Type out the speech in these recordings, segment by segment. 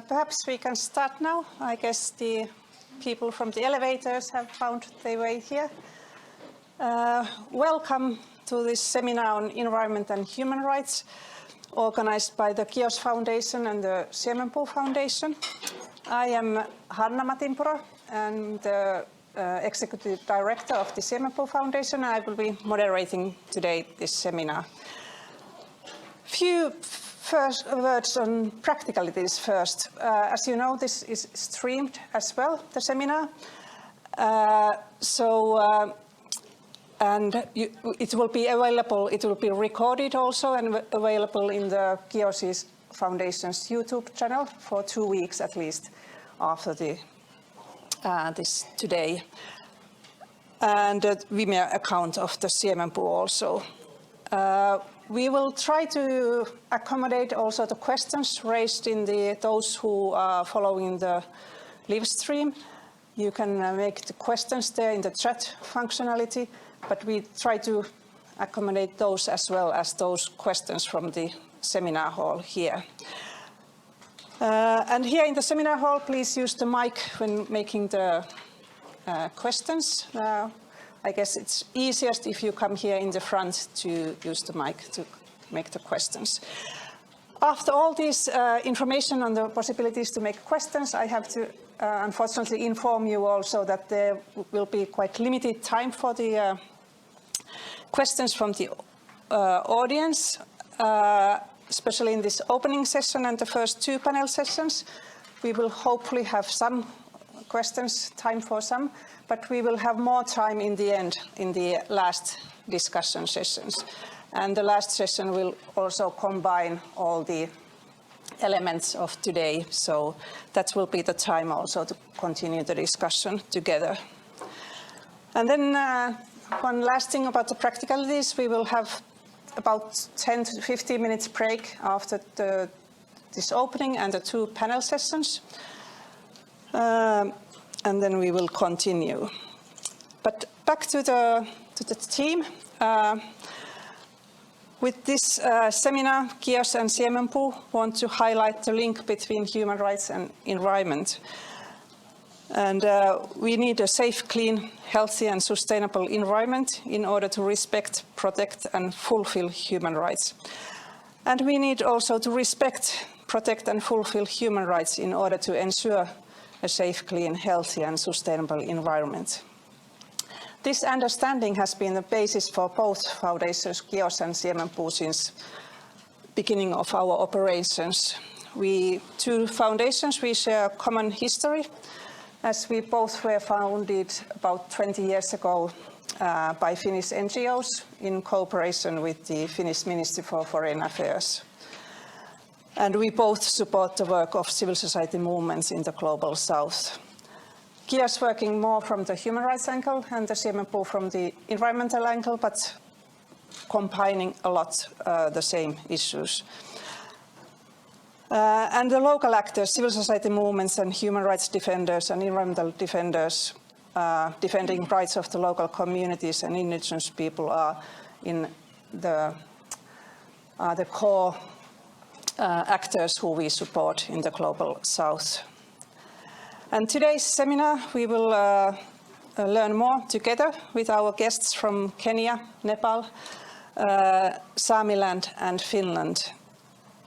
perhaps we can start now. I guess the people from the elevators have found their way here. Welcome to this seminar on environment and human rights, organized by the KIOS Foundation and the Siemenpuu Foundation. I am Hanna Matinpuro, and the Executive Director of the Siemenpuu Foundation. I will be moderating today this seminar. Few first words on practicalities first. As you know, this is streamed as well, the seminar. It will be available, it will be recorded also and available in the KIOS Foundation's YouTube channel for 2 weeks at least after this today. And a Vimeo account of the Siemenpuu also. We will try to accommodate also the questions raised in those who are following the live stream. You can make the questions there in the chat functionality, but we try to accommodate those as well as those questions from the seminar hall here. And here in the seminar hall, please use the mic when making the questions. I guess it's easiest if you come here in the front to use the mic to make the questions. After all this information on the possibilities to make questions, I have to unfortunately inform you also that there will be quite limited time for the questions from the audience, especially in this opening session and the first 2 panel sessions. We will hopefully have some questions, time for some, but we will have more time in the end, in the last discussion sessions. And the last session will also combine all the elements of today, so that will be the time also to continue the discussion together. And then one last thing about the practicalities, we will have about 10 to 15 minutes break after this opening and the 2 panel sessions. And then we will continue. But back to the team. With this seminar, KIOS and Siemenpuu want to highlight the link between human rights and environment. And we need a safe, clean, healthy and sustainable environment in order to respect, protect and fulfill human rights. And we need also to respect, protect and fulfill human rights in order to ensure a safe, clean, healthy and sustainable environment. This understanding has been the basis for both foundations, KIOS and Siemenpuu, since beginning of our operations. We 2 foundations, we share a common history, as we both were founded about 20 years ago by Finnish NGOs in cooperation with the Finnish Ministry for Foreign Affairs. And we both support the work of civil society movements in the Global South. KIOS working more from the human rights angle and the Siemenpuu from the environmental angle, but combining a lot the same issues. And the local actors, civil society movements and human rights defenders and environmental defenders defending rights of the local communities and indigenous people are in the core actors who we support in the Global South. And today's seminar, we will learn more together with our guests from Kenya, Nepal, Samiland and Finland.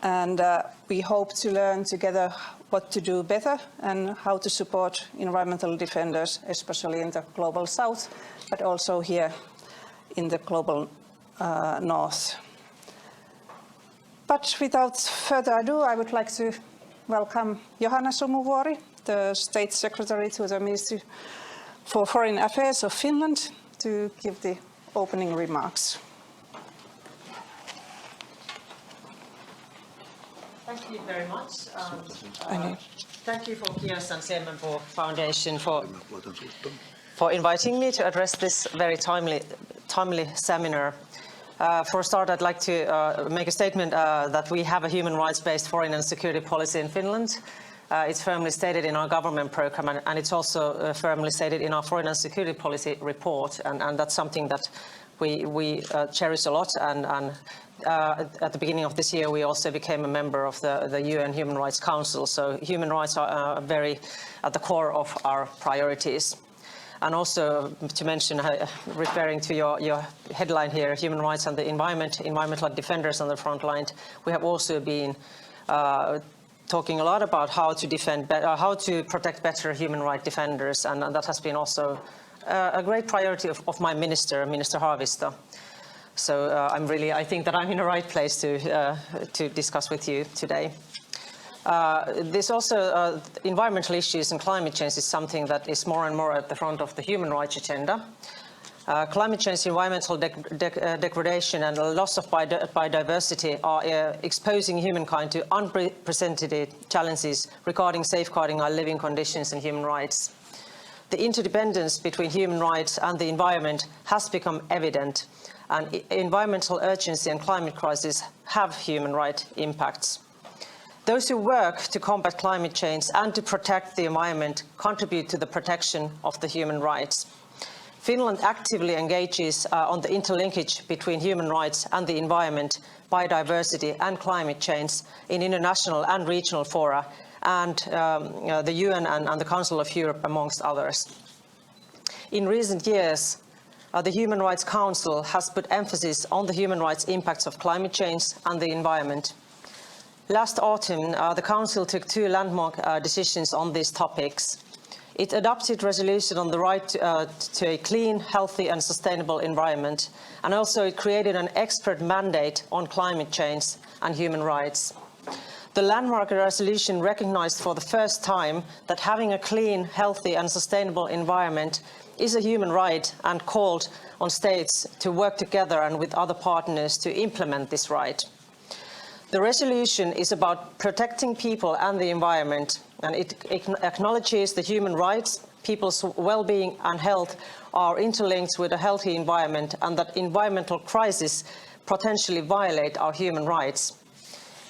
And we hope to learn together what to do better and how to support environmental defenders, especially in the Global South, but also here in the Global North. But without further ado, I would like to welcome Johanna Sumuvuori, the State Secretary to the Ministry for Foreign Affairs of Finland, to give the opening remarks. Thank you very much. Thank you for KIOS and Siemenpuu Foundation for inviting me to address this very timely seminar. For a start, I'd like to make a statement that we have a human rights-based foreign and security policy in Finland. It's firmly stated in our government program, and it's also firmly stated in our foreign and security policy report, and that's something that we cherish a lot, and at the beginning of this year, we also became a member of the UN Human Rights Council. So human rights are very at the core of our priorities. And also to mention, referring to your headline here, human rights and the environment, environmental defenders on the front line, we have also been talking a lot about how to defend, how to protect better human rights defenders, and that has been also a great priority of my Minister Haavisto. So I think that I'm in the right place to discuss with you today. This also, environmental issues and climate change is something that is more and more at the front of the human rights agenda. Climate change, environmental degradation and the loss of biodiversity are exposing humankind to unprecedented challenges regarding safeguarding our living conditions and human rights. The interdependence between human rights and the environment has become evident, and environmental urgency and climate crisis have human rights impacts. Those who work to combat climate change and to protect the environment contribute to the protection of the human rights. Finland actively engages on the interlinkage between human rights and the environment, biodiversity and climate change in international and regional fora, and the UN and the Council of Europe, amongst others. In recent years, the Human Rights Council has put emphasis on the human rights impacts of climate change and the environment. Last autumn, the Council took 2 landmark decisions on these topics. It adopted resolution on the right to a clean, healthy and sustainable environment, and also it created an expert mandate on climate change and human rights. The landmark resolution recognized for the first time that having a clean, healthy and sustainable environment is a human right, and called on states to work together and with other partners to implement this right. The resolution is about protecting people and the environment, and it acknowledges the human rights, people's well-being and health are interlinked with a healthy environment, and that environmental crises potentially violate our human rights.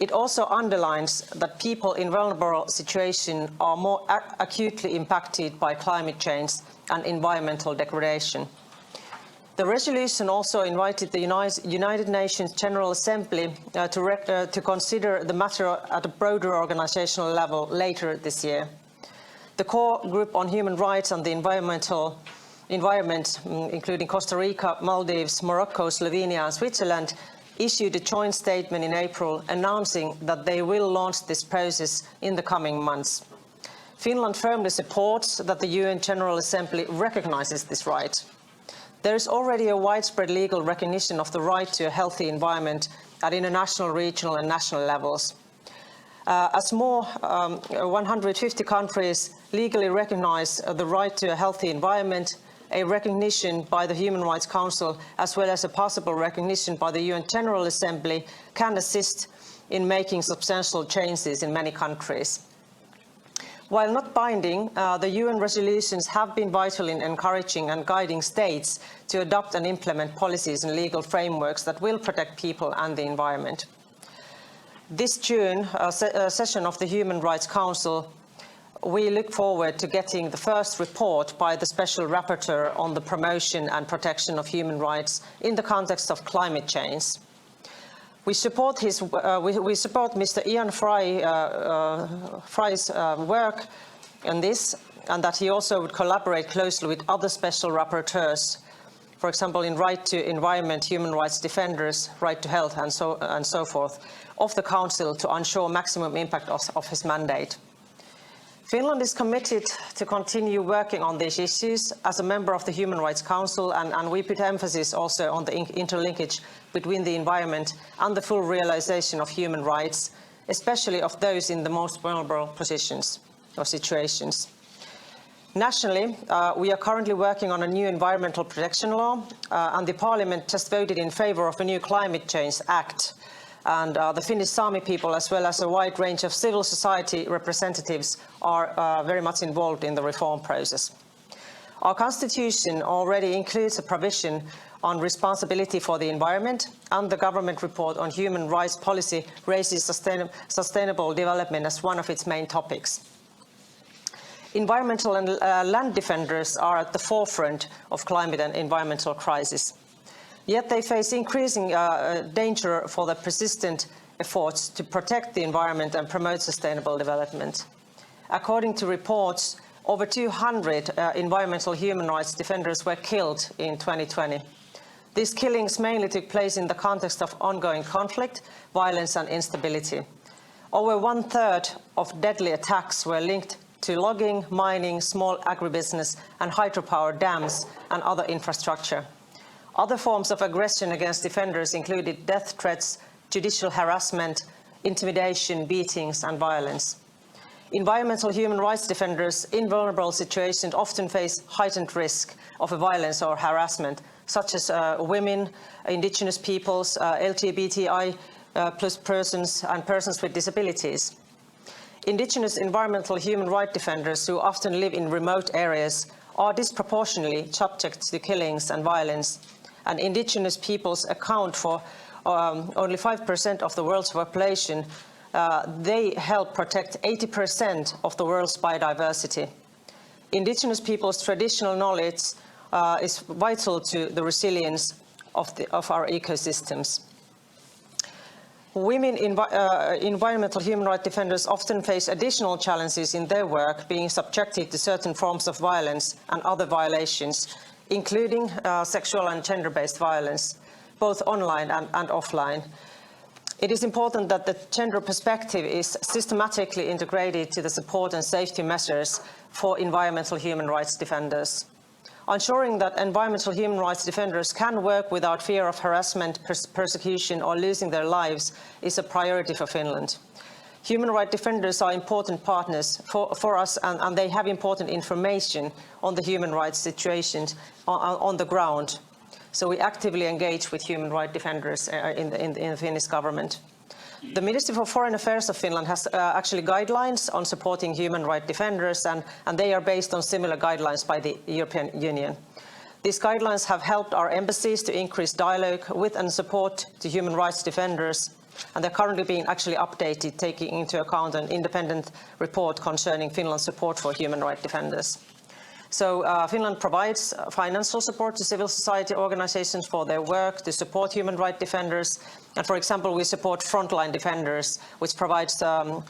It also underlines that people in vulnerable situations are more acutely impacted by climate change and environmental degradation. The resolution also invited the United Nations General Assembly to consider the matter at a broader organizational level later this year. The core group on human rights and the environment, including Costa Rica, Maldives, Morocco, Slovenia and Switzerland, issued a joint statement in April announcing that they will launch this process in the coming months. Finland firmly supports that the UN General Assembly recognizes this right. There is already a widespread legal recognition of the right to a healthy environment at international, regional and national levels. As more 150 countries legally recognize the right to a healthy environment, a recognition by the Human Rights Council as well as a possible recognition by the UN General Assembly can assist in making substantial changes in many countries. While not binding, the UN resolutions have been vital in encouraging and guiding states to adopt and implement policies and legal frameworks that will protect people and the environment. This June session of the Human Rights Council, we look forward to getting the first report by the Special Rapporteur on the promotion and protection of human rights in the context of climate change. We support Mr. Ian Fry's work in this, and that he also would collaborate closely with other special rapporteurs, for example, in right to environment, human rights defenders, right to health, and so forth, of the Council to ensure maximum impact of his mandate. Finland is committed to continue working on these issues as a member of the Human Rights Council, and we put emphasis also on the interlinkage between the environment and the full realization of human rights, especially of those in the most vulnerable positions or situations. Nationally, we are currently working on a new environmental protection law, and the Parliament just voted in favour of a new Climate Change Act. And the Finnish Sami people, as well as a wide range of civil society representatives, are very much involved in the reform process. Our constitution already includes a provision on responsibility for the environment, and the government report on human rights policy raises sustainable development as one of its main topics. Environmental and land defenders are at the forefront of climate and environmental crisis. Yet they face increasing danger for the persistent efforts to protect the environment and promote sustainable development. According to reports, over 200 environmental human rights defenders were killed in 2020. These killings mainly took place in the context of ongoing conflict, violence and instability. Over 1/3 of deadly attacks were linked to logging, mining, small agribusiness and hydropower dams and other infrastructure. Other forms of aggression against defenders included death threats, judicial harassment, intimidation, beatings and violence. Environmental human rights defenders in vulnerable situations often face heightened risk of violence or harassment, such as women, indigenous peoples, LGBTI plus persons and persons with disabilities. Indigenous environmental human rights defenders who often live in remote areas are disproportionately subject to killings and violence, and indigenous peoples account for only 5% of the world's population. They help protect 80% of the world's biodiversity. Indigenous people's traditional knowledge is vital to the resilience of our ecosystems. Women environmental human rights defenders often face additional challenges in their work, being subjected to certain forms of violence and other violations, including sexual and gender-based violence, both online and offline. It is important that the gender perspective is systematically integrated to the support and safety measures for environmental human rights defenders. Ensuring that environmental human rights defenders can work without fear of harassment, persecution or losing their lives is a priority for Finland. Human rights defenders are important partners for us, and they have important information on the human rights situations on the ground. So we actively engage with human rights defenders in the Finnish government. The Ministry for Foreign Affairs of Finland has actually guidelines on supporting human rights defenders, and they are based on similar guidelines by the European Union. These guidelines have helped our embassies to increase dialogue with and support to human rights defenders, and they're currently being actually updated, taking into account an independent report concerning Finland's support for human rights defenders. So Finland provides financial support to civil society organizations for their work to support human rights defenders. And for example, we support Frontline Defenders, which provides a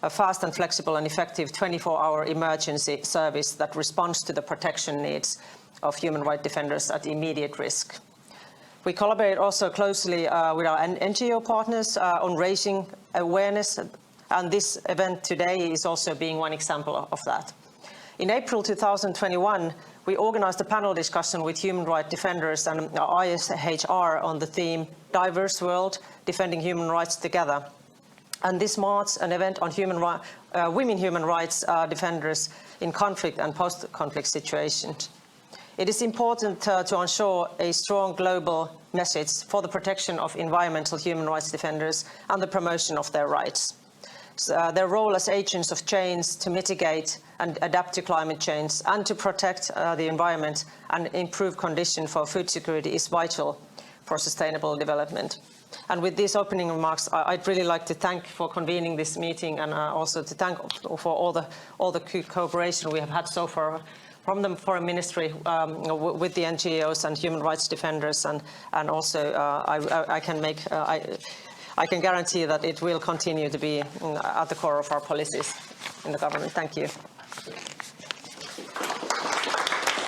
fast and flexible and effective 24-hour emergency service that responds to the protection needs of human rights defenders at immediate risk. We collaborate also closely with our NGO partners on raising awareness, and this event today is also being one example of that. In April 2021, we organized a panel discussion with human rights defenders and ISHR on the theme Diverse World, Defending Human Rights Together. And this marks an event on women human rights defenders in conflict and post-conflict situations. It is important to ensure a strong global message for the protection of environmental human rights defenders and the promotion of their rights. Their role as agents of change to mitigate and adapt to climate change and to protect the environment and improve conditions for food security is vital for sustainable development. And with these opening remarks, I'd really like to thank for convening this meeting, and also to thank for all the cooperation we have had so far from the Foreign Ministry with the NGOs and human rights defenders, and also I can guarantee that it will continue to be at the core of our policies in the government. Thank you.